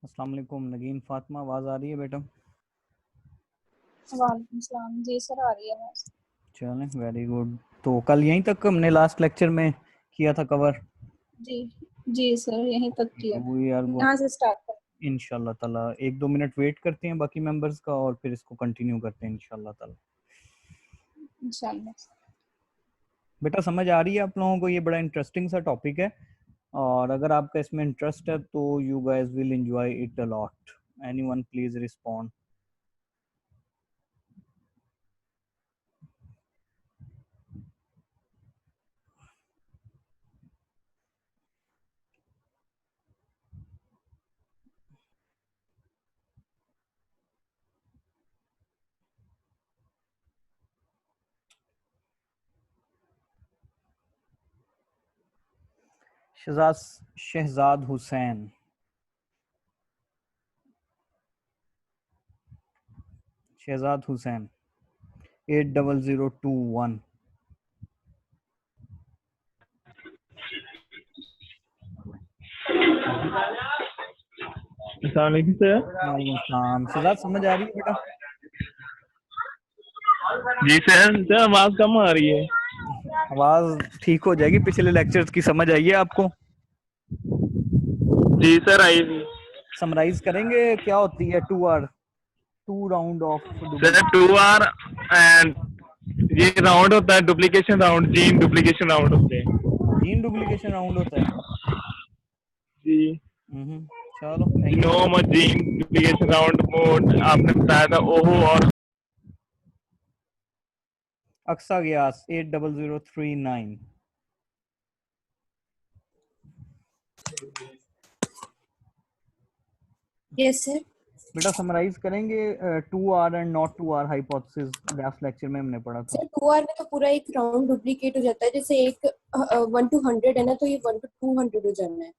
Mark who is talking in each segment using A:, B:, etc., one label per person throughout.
A: अस्सलाम वालेकुम नगीन फातिमा, आवाज़ आ रही है बेटा?
B: वालेकुम सलाम जी सर, आ रही है आवाज़।
A: चलें, वेरी गुड। तो कल यहीं तक हमने लास्ट लेक्चर में किया था कवर।
B: जी जी सर, यहीं तक किया।
A: वी आर गो
B: यहाँ से स्टार्ट कर।
A: इंशाल्लाह ताला 1-2 मिनट वेट करते हैं बाकी मेंबर्स का और फिर इसको कंटिन्यू करते हैं इंशाल्लाह ताला।
B: इंशाल्लाह।
A: बेटा समझ आ रही है आप लोगों को? ये बड़ा इंटरेस्टिंग सा टॉपिक है और अगर आपका इसमें इंटरेस्ट है तो you guys will enjoy it a lot. Anyone please respond. Shahzad Hussain, Shahzad Hussain 80021।
C: वालेकुम सर।
A: वालेकुम सलाम। शहजाद समझ आ रही है बेटा?
C: जी सर, सर आवाज कम आ रही है।
A: आवाज ठीक हो जाएगी। पिछले लेक्चर्स की समझ आई है आपको?
C: जी सर, आई थी।
A: समराइज करेंगे क्या होती है 2R, 2 round of
C: sir
A: duplication.
C: 2R and ये राउंड होता है duplication round, gene duplication round होते हैं।
A: जीन डुप्लीकेशन राउंड होता है।
C: जी,
A: चलो यही होगा।
C: जीनोम और जीन डुप्लीकेशन राउंड मोड आपने बताया था ओहो और
A: अक्सा ग्यास 80039।
B: Yes sir.
A: बेटा समराइज करेंगे 2R and not 2R hypothesis. Last lecture में हमने पढ़ा था।
B: सर 2R में तो पूरा एक राउंड डुप्लीकेट हो जाता है, जैसे एक 1 to 100 है ना, तो ये 1 to 200 हो जाना है।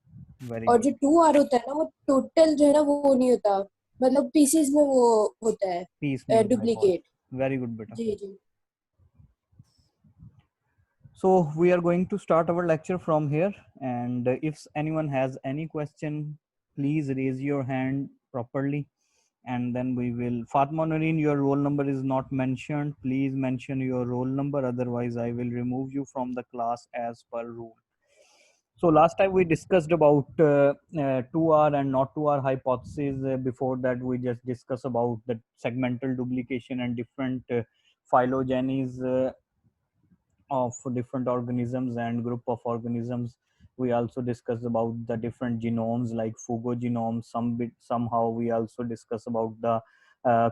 A: वेरी
B: और जो
A: गुड।
B: 2R होता है ना, वो टोटल जो है ना वो नहीं होता, मतलब पीसेस में वो होता
A: पीस
B: है
A: मील
B: डुप्लीकेट।
A: हाइपोथेसिस। वेरी गुड बेटा।
B: जी जी।
A: So we are going to start our lecture from here, and if anyone has any question, please raise your hand properly, and then we will. Fatma Noreen, your roll number is not mentioned. Please mention your roll number, otherwise I will remove you from the class as per rule. So last time we discussed about 2R and not 2R hypothesis. Before that, we just discussed about the segmental duplication and different phylogenies of different organisms and group of organisms. We also discussed about the different genomes like phugogenomes. Somehow we also discuss about the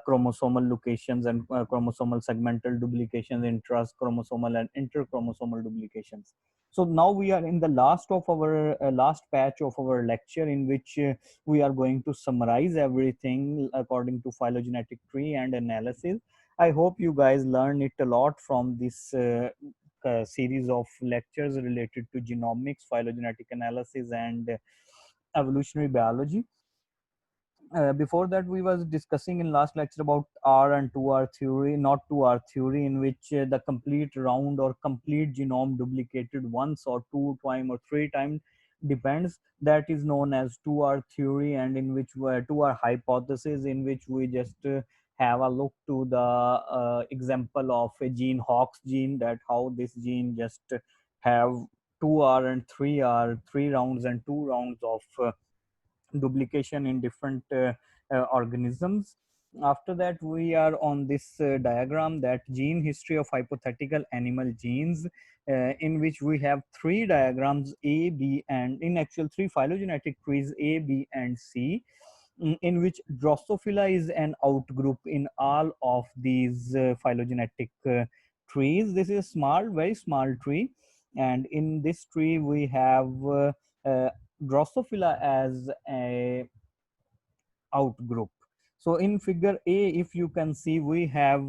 A: chromosomal locations and chromosomal segmental duplications, intrachromosomal and interchromosomal duplications. So now we are in the last of our last patch of our lecture, in which we are going to summarize everything according to phylogenetic tree and analysis. I hope you guys learn it a lot from this series of lectures related to genomics, phylogenetic analysis, and evolutionary biology. Before that, we was discussing in last lecture about R and 2R theory, not 2R theory, in which the complete round or complete genome duplicated once or 2 times or 3 times depends. That is known as 2R theory, and in which 2R hypothesis, in which we just have a look to the example of a gene Hox gene, that how this gene just have 2R and 3R, 3 rounds and 2 rounds of duplication in different organisms. After that, we are on this diagram, that gene history of hypothetical animal genes, in which we have 3 diagrams A, B, and in actual 3 phylogenetic trees A, B, and C, in which Drosophila is an outgroup in all of these phylogenetic trees. This is a small, very small tree, and in this tree we have Drosophila as a outgroup. So in figure A, if you can see, we have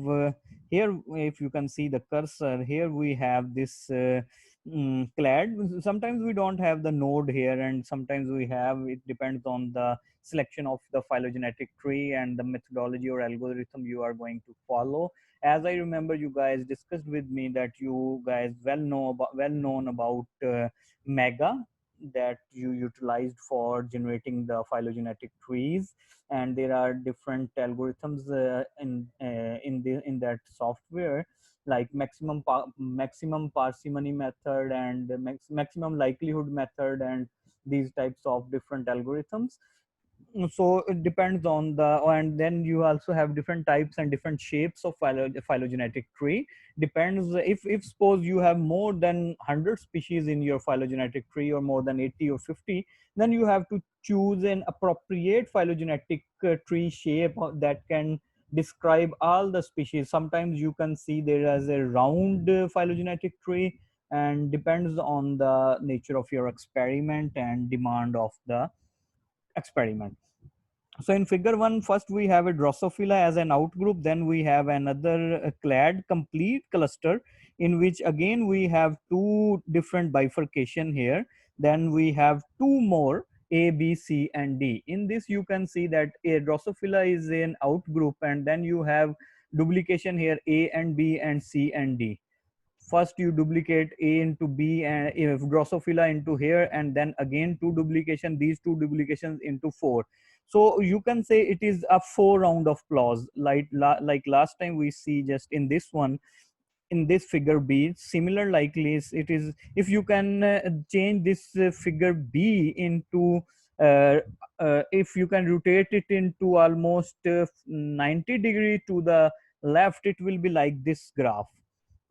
A: here, if you can see the cursor here, we have this clade. Sometimes we don't have the node here, and sometimes we have. It depends on the selection of the phylogenetic tree and the methodology or algorithm you are going to follow. As I remember, you guys discussed with me that you guys well known about mega. that you utilized for generating the phylogenetic trees, and there are different algorithms in that software, like maximum parsimony method and maximum likelihood method, and these types of different algorithms. So it depends on the, and then you also have different types and different shapes of phylogenetic tree. Depends, if suppose you have more than 100 species in your phylogenetic tree, or more than 80 or 50, then you have to choose an appropriate phylogenetic tree shape that can describe all the species. Sometimes you can see there is a round phylogenetic tree, and depends on the nature of your experiment and demand of the experiment. So in figure 1, first we have a Drosophila as an outgroup, then we have another clad complete cluster, in which again we have two different bifurcation here. Then we have two more, A, B, C, and D. In this you can see that a Drosophila is an outgroup, and then you have duplication here, A and B and C and D. First you duplicate A into B and Drosophila into here, and then again two duplication, these two duplications into 4. So you can say it is a 4 round of clause, like last time we see just in this one, in this figure B. Similar likely it is, if you can change this figure B into if you can rotate it into almost 90 degree to the left, it will be like this graph,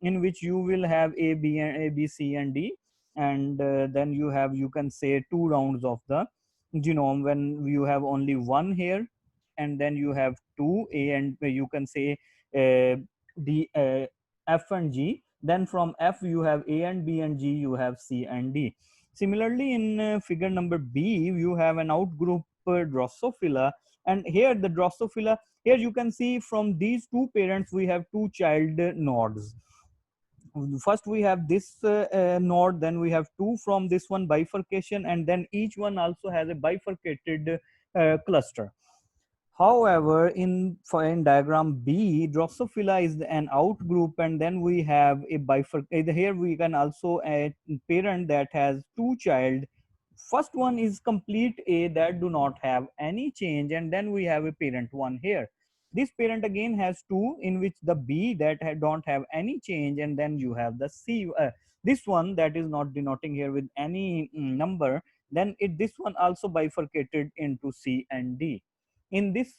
A: in which you will have A, B, and A, B, C, and D, and then you have, you can say, 2 rounds of the genome, when you have only one here, and then you have two, A and you can say D, F and G. Then from F you have A and B, and G you have C and D. Similarly, in figure number B, you have an outgroup Drosophila, and here the Drosophila, here you can see from these two parents we have two child nodes. First we have this node, then we have two from this one bifurcation, and then each one also has a bifurcated cluster. However, in diagram B, Drosophila is an outgroup, and then we have a bifurcation. Here we can also a parent that has two child. First one is complete A that do not have any change, and then we have a parent one here. This parent again has two, in which the B that don't have any change, and then you have the C. This one that is not denoting here with any number. Then this one also bifurcated into C and D. In this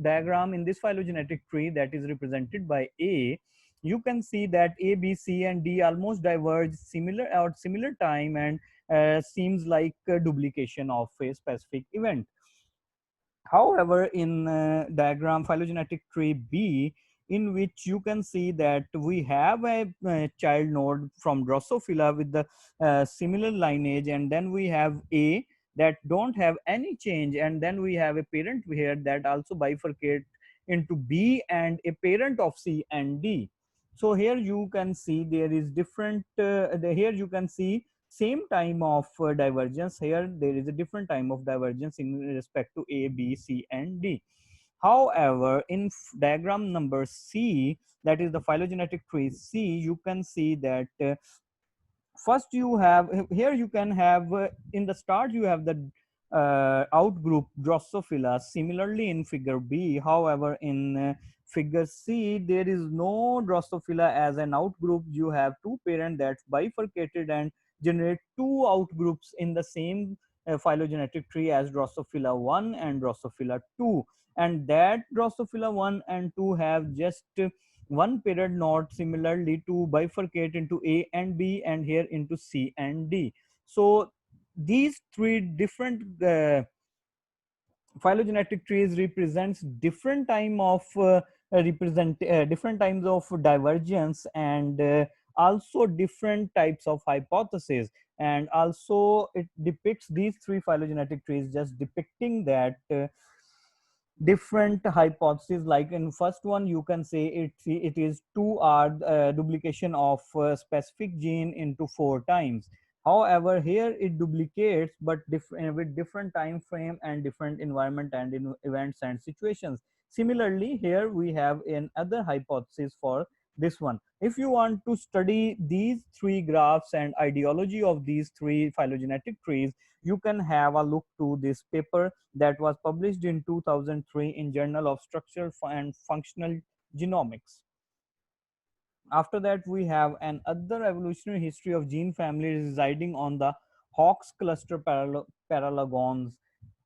A: diagram, in this phylogenetic tree that is represented by A, you can see that A, B, C, and D almost diverge similar time, and seems like a duplication of a specific event. However, in diagram phylogenetic tree B, in which you can see that we have a child node from Drosophila with the similar lineage, and then we have A that don't have any change, and then we have a parent here that also bifurcate into B, and a parent of C and D. So here you can see there is different, here you can see same time of divergence. Here there is a different time of divergence in respect to A, B, C, and D. However, in diagram number C, that is the phylogenetic tree C, you can see that first you have, here you can have in the start you have the outgroup Drosophila, similarly in figure B. However, in figure C, there is no Drosophila as an outgroup. You have two parent that's bifurcated and generate two outgroups in the same phylogenetic tree as Drosophila 1 and Drosophila 2, and that Drosophila 1 and 2 have just one parent node similarly to bifurcate into A and B, and here into C and D. So these three different phylogenetic trees represents different time of different times of divergence, and also different types of hypotheses, and also it depicts these three phylogenetic trees just depicting that different hypotheses. Like in first one you can say it is 2R duplication of specific gene into 4 times. However, here it duplicates but with different time frame and different environment and in events and situations. Similarly, here we have another hypothesis for this one. If you want to study these three graphs and ideology of these three phylogenetic trees, you can have a look to this paper that was published in 2003 in Journal of Structural and Functional Genomics. After that, we have an other evolutionary history of gene family residing on the Hox cluster paralogons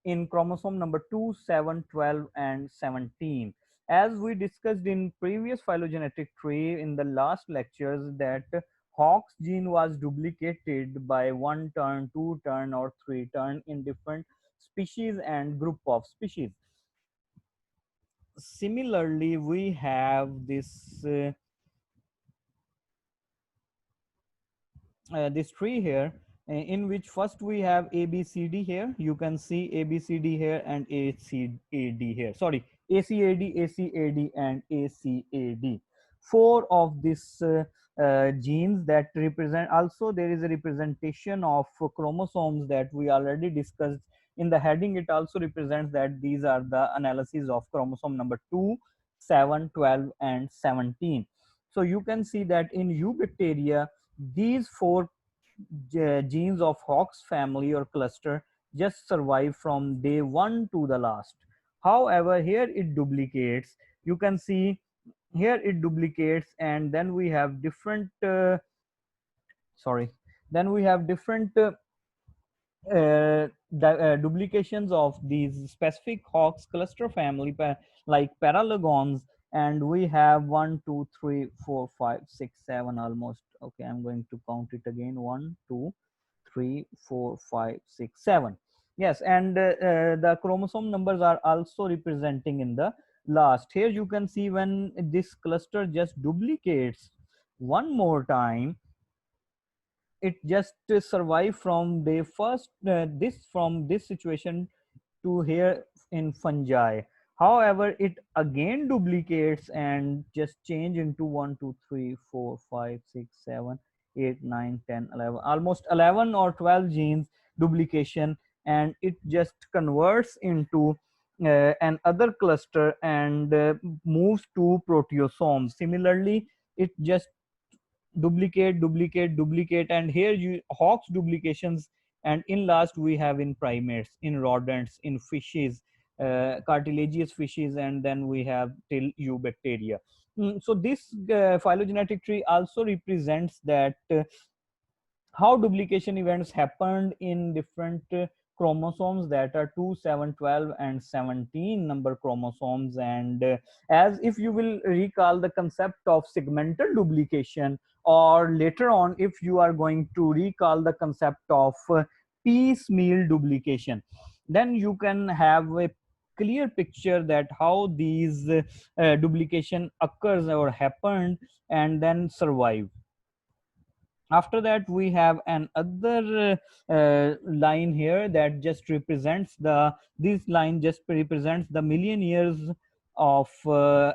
A: in chromosome number 2, 7, 12, and 17. As we discussed in previous phylogenetic tree in the last lectures, that Hox gene was duplicated by 1 turn, 2 turn, or 3 turn in different species and group of species. Similarly, we have this tree here, in which first we have ABCD here. You can see ABCD here and ACAD here. Sorry, ACAD, ACAD, and ACAD. Four of these genes that represent. Also, there is a representation of chromosomes that we already discussed in the heading. It also represents that these are the analyses of chromosome number 2, 7, 12, and 17. So you can see that in eubacteria, these four genes of Hox family or cluster just survive from day 1 to the last. However, here it duplicates. You can see here it duplicates, and then we have different sorry then we have different duplications of these specific Hox cluster family like paralogons, and we have 1, 2, 3, 4, 5, 6, 7 almost. Okay, I'm going to count it again. 1, 2, 3, 4, 5, 6, 7. Yes, and the chromosome numbers are also representing in the last. Here you can see when this cluster just duplicates one more time, it just survive from the first this situation to here in fungi. However, it again duplicates and just change into 1, 2, 3, 4, 5, 6, 7, 8, 9, 10, 11, almost 11 or 12 genes duplication, and it just converts into an other cluster and moves to proteosomes. Similarly, it just duplicate, and here you Hox duplications, and in last we have in primates, in rodents, in fishes, cartilaginous fishes, and then we have till eubacteria. So this phylogenetic tree also represents that how duplication events happened in different chromosomes, that are 2, 7, 12, and 17 number chromosomes. And as if you will recall the concept of segmental duplication, or later on if you are going to recall the concept of piecemeal duplication, then you can have a clear picture that how these duplication occurs or happened and then survive. After that, we have an other line here that just represents this line just represents the million years of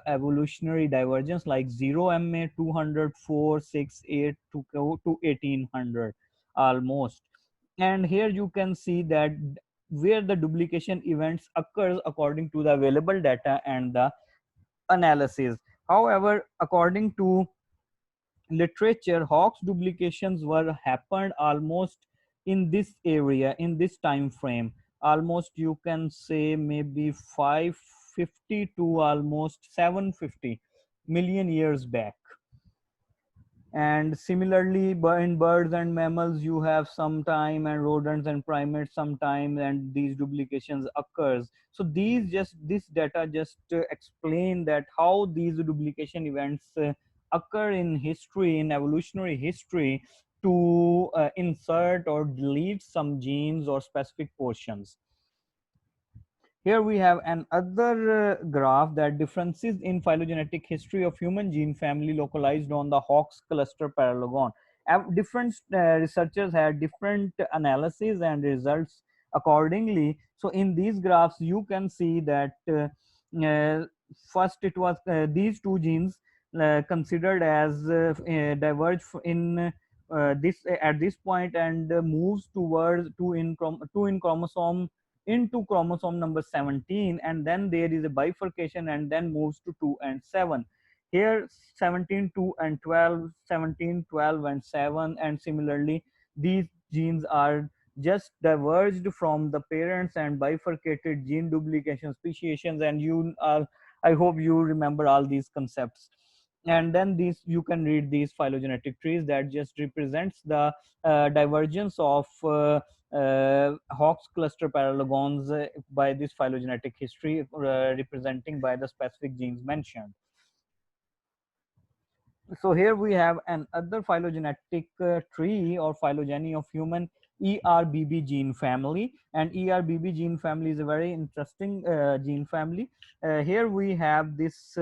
A: evolutionary divergence, like 0 ma, 200, 4, 6, 8 to go to 1800 almost. And here you can see that where the duplication events occurs according to the available data and the analysis. However, according to literature, Hox duplications were happened almost in this area, in this time frame, almost you can say maybe 550 to almost 750 million years back. And similarly, in birds and mammals you have some time, and rodents and primates sometime, and these duplications occurs. So this data just explain that how these duplication events occur in history, in evolutionary history, to insert or delete some genes or specific portions. Here we have another graph that differences in phylogenetic history of human gene family localized on the Hox cluster paralogon. Different researchers had different analyses and results accordingly. So in these graphs, you can see that first it was these two genes considered as diverge in this at this point, and moves towards two in chromosome into chromosome number 17, and then there is a bifurcation and then moves to 2 and 7. Here 17, 2 and 12, 17, 12 and 7, and similarly these genes are just diverged from the parents and bifurcated gene duplication speciations, and you are, I hope you remember all these concepts. And then these, you can read these phylogenetic trees that just represents the divergence of Hawk's cluster paralogons by this phylogenetic history, representing by the specific genes mentioned. So here we have another phylogenetic tree or phylogeny of human ERBB gene family, and ERBB gene family is a very interesting gene family. Here we have this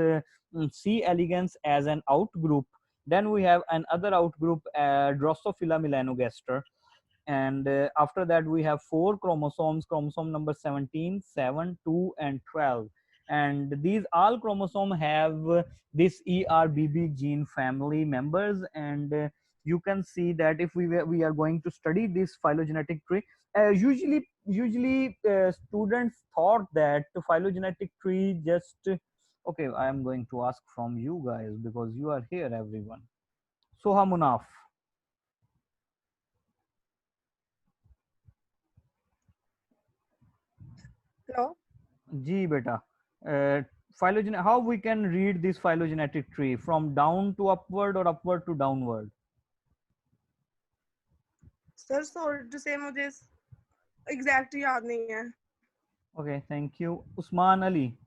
A: C. elegans as an outgroup. Then we have another outgroup, Drosophila melanogaster, and after that we have 4 chromosomes, chromosome number 17, 7, 2 and 12, and these all chromosome have this ERBB gene family members. And you can see that if we are going to study this phylogenetic tree, usually students thought that the phylogenetic tree just okay, I am going to ask from you guys because you are here, everyone. Soha Munaf,
D: Hello.
A: जी बेटा, phylogenetic, how we can read this phylogenetic tree from down to upward or upward to downward?
D: Sir sorry to say मुझे exact याद नहीं है.
A: Okay, thank you. Usman Ali,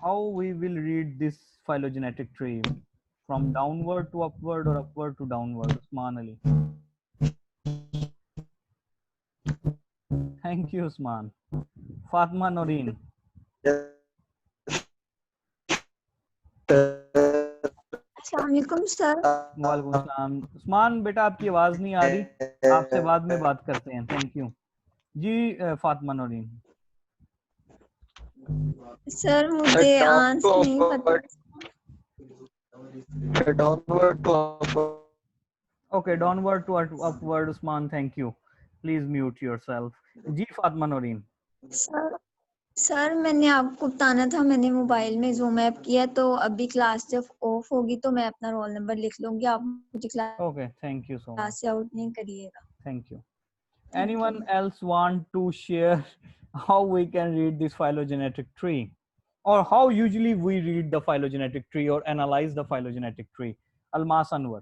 A: how we will read this phylogenetic tree from downward to upward or upward to downward? Usman Ali, thank you Usman. Fatma Noreen,
E: अस्सलामुअलैकुम sir.
A: वालेकुम सलाम. उस्मान बेटा आपकी आवाज नहीं आ रही, आपसे बाद में बात करते हैं. Thank you ji. Fatima Naureen,
E: sir मुझे आंसर नहीं पता.
F: Downward to upward.
A: okay, downward to upward. Usman, thank you. Please mute yourself. Ji Fatima Naureen.
E: Sir मैंने आपको बताना था, मैंने मोबाइल में जूम ऐप किया, तो अभी क्लास जब ऑफ होगी तो मैं अपना रोल नंबर लिख लूंगी. आप मुझे
A: Okay, thank you so much.
E: Class से आउट नहीं करिएगा.
A: Thank you. Anyone else want to share how we can read this phylogenetic tree, or how usually we read the phylogenetic tree or analyze the phylogenetic tree? Almas Anwar.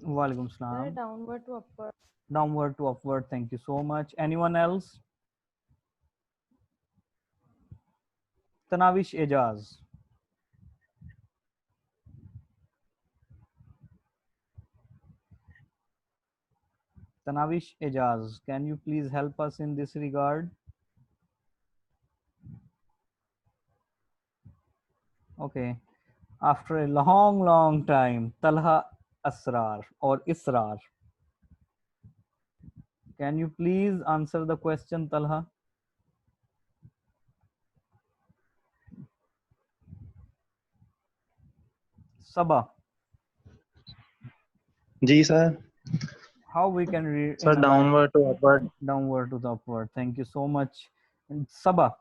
A: Walaikum salam.
D: Downward to upward.
A: Downward to upward. Thank you so much. Anyone else? Tanavish Ejaz. Tanavish Ejaz, can you please help us in this regard? Okay. After a long time, Talha Asrar or Israr. Can you please answer the question, Talha? Sabah.
F: जी sir.
A: How we can read?
F: Sir, downward to upward.
A: Downward to the upward. Thank you so much. And Sabah.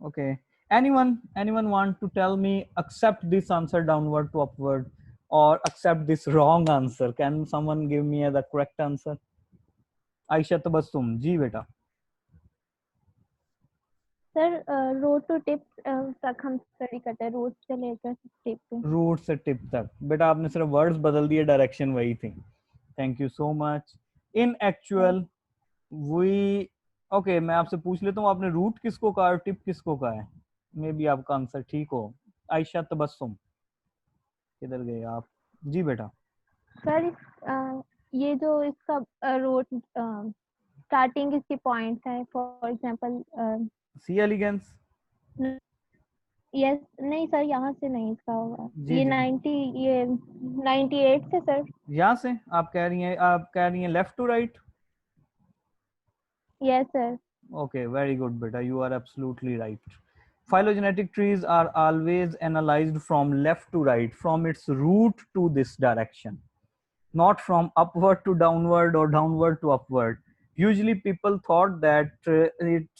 A: Okay. Anyone want to tell me accept this answer downward to upward or accept this wrong answer? Can someone give me the correct answer? Aisha Tabassum. जी बेटा.
G: Sir road to tip तक हम study करते हैं, root से लेकर tip तक.
A: Root से tip तक. बेटा आपने सिर्फ वर्ड्स बदल दिए, डायरेक्शन वही थी. Thank you so much. In actual we okay, मैं आपसे पूछ लेता हूँ, आपने रूट किसको कहा और टिप किसको कहा है? मे बी आपका आंसर ठीक हो. आयशा तबस्सुम, किधर गए आप? जी बेटा.
G: सर ये जो इसका रूट स्टार्टिंग इसकी पॉइंट्स है, for example
A: C elegans.
G: Yes नहीं सर, यहाँ से नहीं इसका होगा.
A: जी,
G: ये
A: जी.
G: 90, ये 98 से सर.
A: यहाँ से आप कह रही हैं left to right?
G: Yes sir.
A: Okay, very good, beta. You are absolutely right. Phylogenetic trees are always analyzed from left to right, from its root to this direction, not from upward to downward or downward to upward. Usually people thought that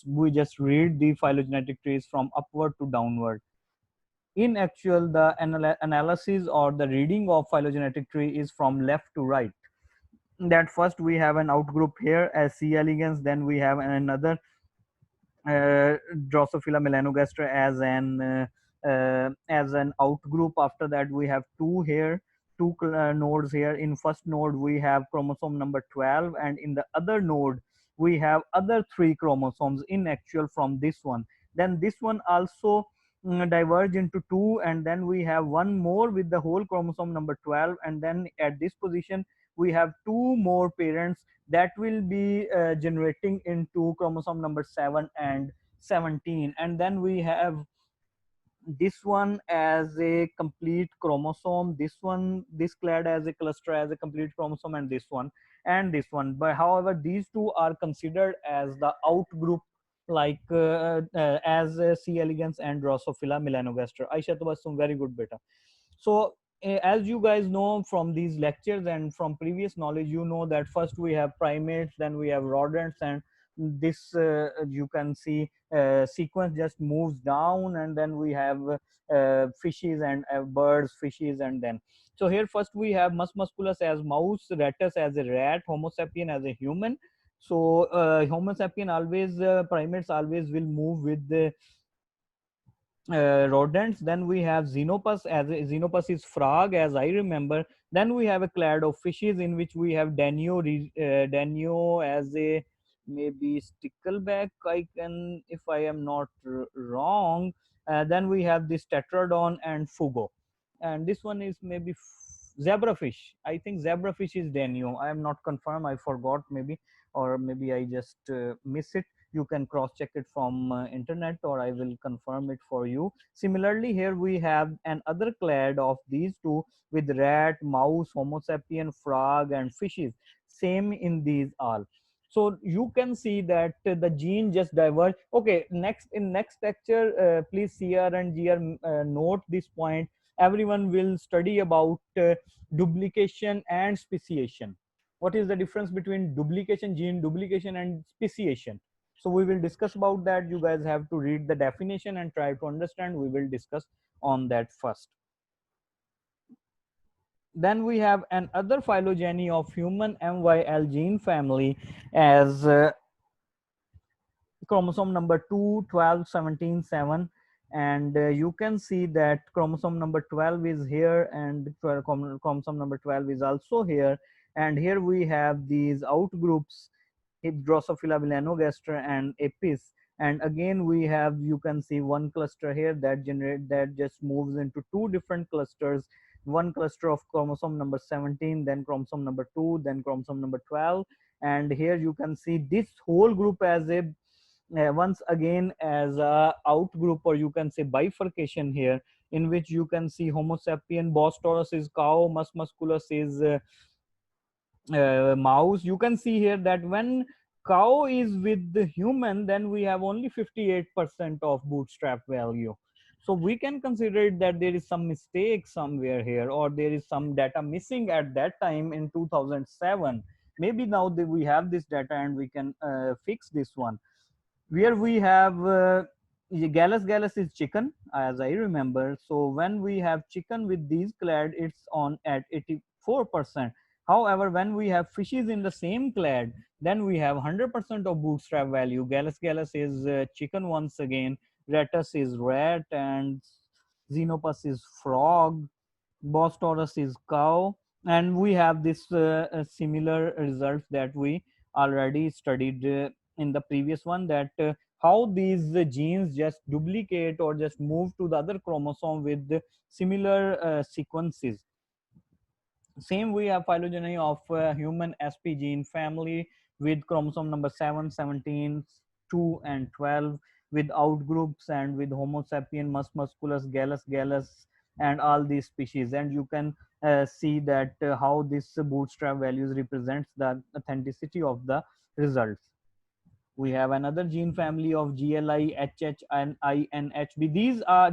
A: we just read the phylogenetic trees from upward to downward. In actual, the analysis or the reading of phylogenetic tree is from left to right. That first we have an outgroup here as C. elegans, then we have another Drosophila melanogaster as an outgroup. After that we have two here, two nodes here. In first node we have chromosome number 12, and in the other node we have other three chromosomes in actual from this one. Then this one also diverge into two, and then we have one more with the whole chromosome number 12, and then at this position we have two more parents that will be generating into chromosome number 7 and 17, and then we have this one as a complete chromosome, this one, this clade as a cluster as a complete chromosome, and this one and this one. But however, these two are considered as the outgroup, like as C. elegans and Drosophila melanogaster. Aisha to was some very good beta. So as you guys know from these lectures and from previous knowledge, you know that first we have primates, then we have rodents, and this you can see sequence just moves down, and then we have fishes and birds, fishes, and then so here first we have mus musculus as mouse, ratus as a rat, homo sapien as a human. So homo sapien always primates always will move with the rodents. Then we have xenopus, as xenopus is frog as I remember. Then we have a clade of fishes in which we have danio, danio as a maybe stickleback, I can, if I am not wrong. Then we have this tetradon and fugo, and this one is maybe zebrafish. I think zebrafish is danio. I am not confirmed, I forgot, maybe, or maybe I just miss it. You can cross check it from internet, or I will confirm it for you. Similarly, here we have an other clade of these two with rat, mouse, homo sapien, frog, and fishes. Same in these all. So you can see that the gene just diverge. Okay, next in next lecture, please CR and GR note this point. Everyone will study about duplication and speciation. What is the difference between duplication, gene duplication, and speciation? So we will discuss about that. You guys have to read the definition and try to understand. We will discuss on that first. Then we have another phylogeny of human MYL gene family as chromosome number 2, 12, 17, 7. And you can see that chromosome number 12 is here, and chromosome number 12 is also here. And here we have these outgroups, Drosophila melanogaster and Apis. And again we have, you can see one cluster here that just moves into two different clusters. One cluster of chromosome number 17, then chromosome number 2, then chromosome number 12. And here you can see this whole group as a once again as a outgroup, or you can say bifurcation here, in which you can see Homo sapien, Bos taurus is cow, Mus musculus is mouse. You can see here that when cow is with the human, then we have only 58% of bootstrap value. So we can consider it that there is some mistake somewhere here, or there is some data missing at that time in 2007. Maybe now that we have this data and we can fix this one. Where we have Gallus is chicken as I remember. So when we have chicken with these clade, it's on at 84%. However, when we have fishes in the same clade, then we have 100% of bootstrap value. Gallus is chicken once again, Ratus is rat, and Xenopus is frog, Bos taurus is cow, and we have this similar results that we already studied in the previous one, that how these genes just duplicate or just move to the other chromosome with similar sequences. Same we have phylogeny of human SP gene family with chromosome number 7, 17, 2, and 12, with outgroups, and with Homo sapien, Mus musculus, Gallus, and all these species. And you can see that how this bootstrap values represents the authenticity of the results. We have another gene family of GLI, HH, and INHB.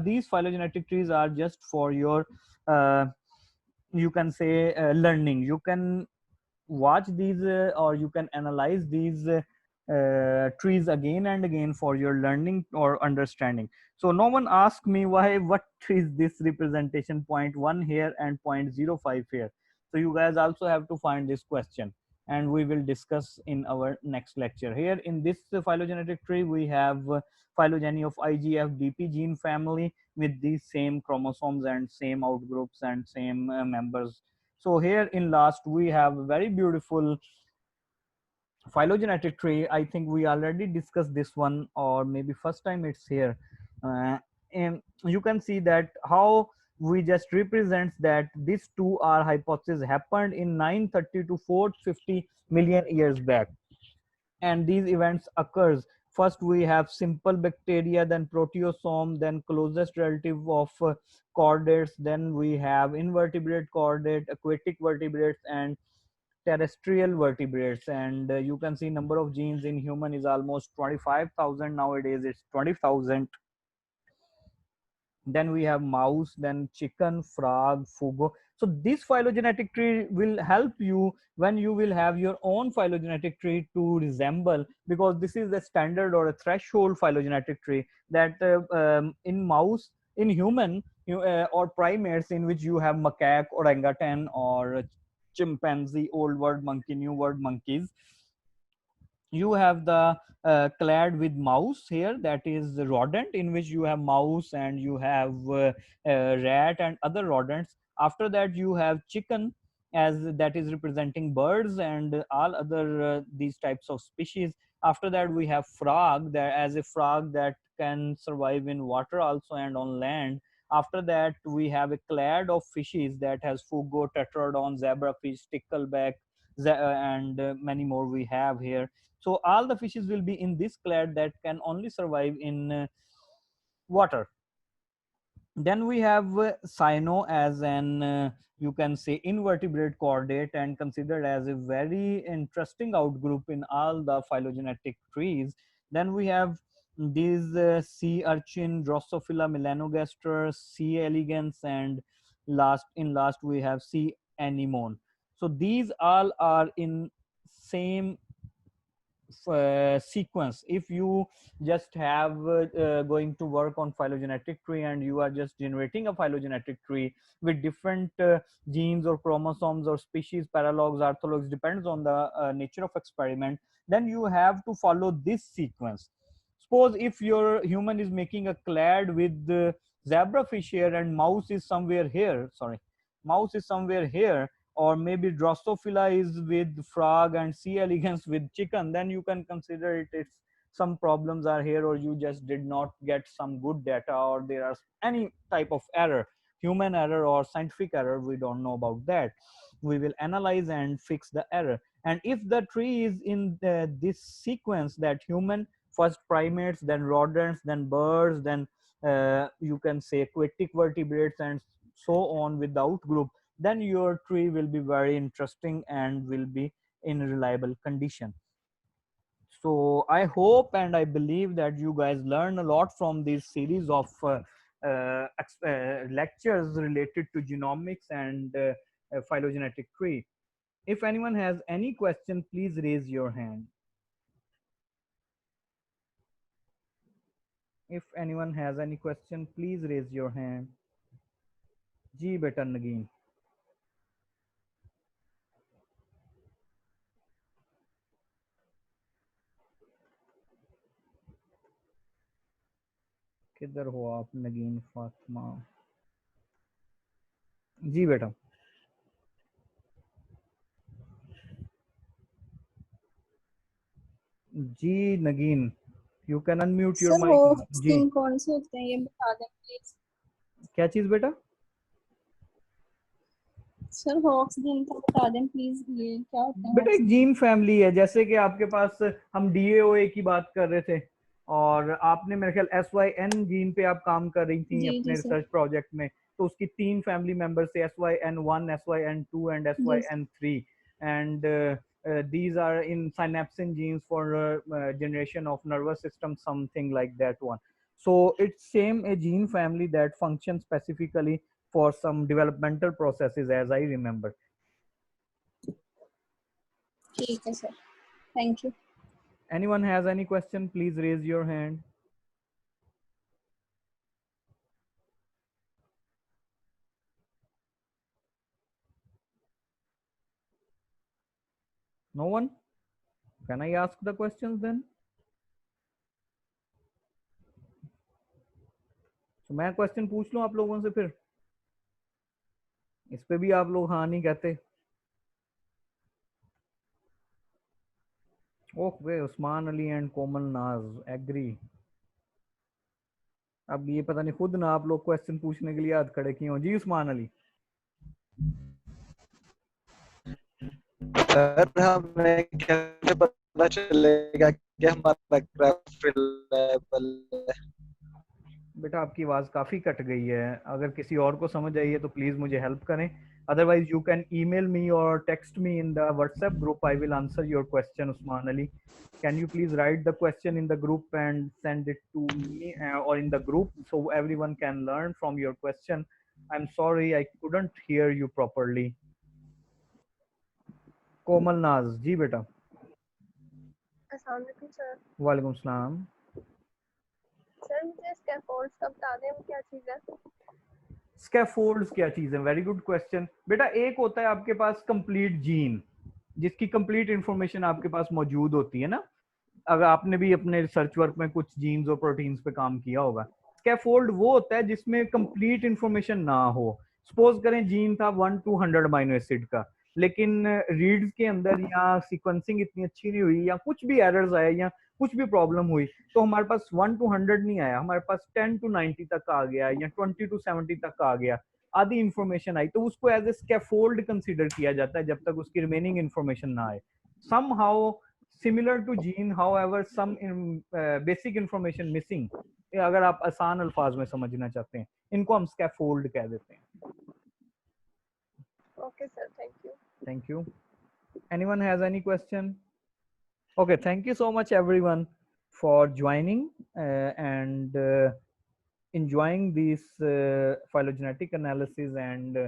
A: These phylogenetic trees are just for your you can say learning. You can watch these or you can analyze these trees again and again for your learning or understanding. So no one asked me why, what is this representation 0.1 here and 0.05 here. So you guys also have to find this question, and we will discuss in our next lecture. Here in this phylogenetic tree we have phylogeny of IGF DP gene family with these same chromosomes and same outgroups and same members. So here in last we have a very beautiful phylogenetic tree. I think we already discussed this one, or maybe first time it's here. And you can see that how we just represents that these two are hypotheses happened in 930 to 450 million years back, and these events occurs. First we have simple bacteria, then proteosome, then closest relative of chordates, then we have invertebrate chordate, aquatic vertebrates, and terrestrial vertebrates. And you can see number of genes in human is almost 25,000. Nowadays it's 20,000. Then we have mouse, then chicken, frog, fugo. So this phylogenetic tree will help you when you will have your own phylogenetic tree to resemble, because this is the standard or a threshold phylogenetic tree that in mouse, in human or primates, in which you have macaque, orangutan, or chimpanzee, old world monkey, new world monkeys. You have the clad with mouse here, that is rodent, in which you have mouse and you have rat and other rodents. After that you have chicken, as that is representing birds and all other these types of species. After that we have frog, that as a frog that can survive in water also and on land. After that we have a clade of fishes that has fugo, tetradon, zebrafish, stickleback, and many more we have here. So all the fishes will be in this clade that can only survive in water. Then we have cyno as an you can say invertebrate chordate, and considered as a very interesting outgroup in all the phylogenetic trees. Then we have these sea urchin, Drosophila melanogaster, C. elegans, and last we have C. anemone. So these all are in same sequence. If you just have going to work on phylogenetic tree and you are just generating a phylogenetic tree with different genes or chromosomes or species, paralogs, orthologs, depends on the nature of experiment, then you have to follow this sequence. Suppose if your human is making a clade with zebrafish here and mouse is somewhere here, sorry, mouse is somewhere here, or maybe Drosophila is with frog and C. elegans with chicken, then you can consider it, it's some problems are here, or you just did not get some good data, or there are any type of error, human error or scientific error, we don't know about that. We will analyze and fix the error. And if the tree is in this sequence, that human, first primates, then rodents, then birds, then you can say aquatic vertebrates, and so on with the outgroup, then your tree will be very interesting and will be in reliable condition. So I hope and I believe that you guys learn a lot from this series of lectures related to genomics and phylogenetic tree. If anyone has any question, please raise your hand. If anyone has any question, please raise your hand. जी बेटा नगीन, किधर हो आप नगीन फातिमा? जी बेटा. जी Nageen, you can unmute your
B: sir
A: mic.
B: होप्स
A: जी,
B: दिन कौन से होते हैं ये बता दें प्लीज.
A: क्या चीज बेटा?
B: सर हॉक्स दिन का बता दें प्लीज, ये क्या होते हैं
A: बेटा
B: हॉक्स
A: एक
B: दिन?
A: जीन फैमिली है, जैसे कि आपके पास हम डीएओए की बात कर रहे थे, और आपने मेरे ख्याल SYN जीन पे आप काम कर रही थी
B: जी
A: अपने
B: जी सर.
A: रिसर्च प्रोजेक्ट में, तो उसकी 3 फैमिली मेंबर्स थे, SYN1, SYN2 and
B: G
A: SYN3. And these are in synapsin genes for generation of nervous system, something like that one. So it's same a gene family that functions specifically for some developmental processes, as I remember.
E: ठीक है sir, thank you.
A: Anyone has any question, please raise your hand. No one? Can I ask the questions then? तो मैं question पूछ लूं आप लोगों से, फिर इस पे भी आप लोग हाँ नहीं कहते। ओके, उस्मान अली एंड कोमल नाज एग्री। अब ये पता नहीं खुद ना आप लोग क्वेश्चन पूछने के लिए हाथ खड़े किए हो। जी उस्मान अली।
F: सर हमें कैसे पता चलेगा कि हमारा ग्राफ रिलायबल है?
A: बेटा आपकी आवाज काफी कट गई है, अगर किसी और को समझ आई है तो प्लीज मुझे हेल्प करें, otherwise you can email me और text me in the WhatsApp group, I will answer your question. Usman Ali, can you please write the question in the group and send it to me or in the group so everyone can learn from your question? I'm sorry I couldn't hear you properly. कोमल नाज जी बेटा।
D: अस्सलाम वालेकुम sir.
A: वालेकुम सलाम।
D: Sir मुझे scaffolds का बता दें, वो क्या चीज़ है?
A: स्कैफोल्ड्स क्या चीज है? वेरी गुड क्वेश्चन बेटा। एक होता है आपके पास कंप्लीट जीन, जिसकी कंप्लीट इंफॉर्मेशन आपके पास मौजूद होती है ना, अगर आपने भी अपने रिसर्च वर्क में कुछ जीन्स और प्रोटीन्स पे काम किया होगा। स्कैफोल्ड वो होता है जिसमें कंप्लीट इंफॉर्मेशन ना हो। सपोज करें जीन था 1 to 100 अमाइनो एसिड का, लेकिन रीड्स के अंदर या सीक्वेंसिंग इतनी अच्छी नहीं हुई या कुछ भी एरर्स आए या कुछ भी प्रॉब्लम हुई, तो हमारे पास 1 to 100 नहीं आया, हमारे पास 10 to 90 तक आ गया या 20 to 70 तक आ गया, आधी इंफॉर्मेशन आई, तो उसको एज ए स्कैफोल्ड कंसिडर किया जाता है जब तक उसकी रिमेनिंग इंफॉर्मेशन ना आए। somehow similar to gene, however some basic information missing, अगर आप आसान अल्फाज में समझना चाहते हैं, इनको हम स्कैफोल्ड कह देते हैं।
D: Okay sir, thank you.
A: Thank you. Anyone has any question? Okay, thank you so much everyone for joining and enjoying these phylogenetic analysis and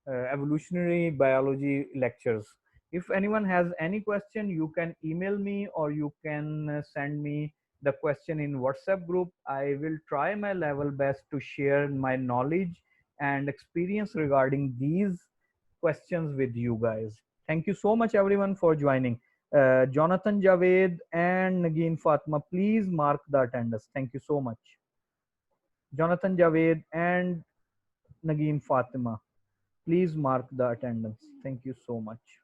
A: evolutionary biology lectures. If anyone has any question, you can email me or you can send me the question in WhatsApp group. I will try my level best to share my knowledge and experience regarding these questions with you guys. Thank you so much everyone for joining. Jonathan Javed and Nagin Fatma, please mark the attendance. Thank you so much. Jonathan Javed and Nagin Fatima, please mark the attendance. Thank you so much.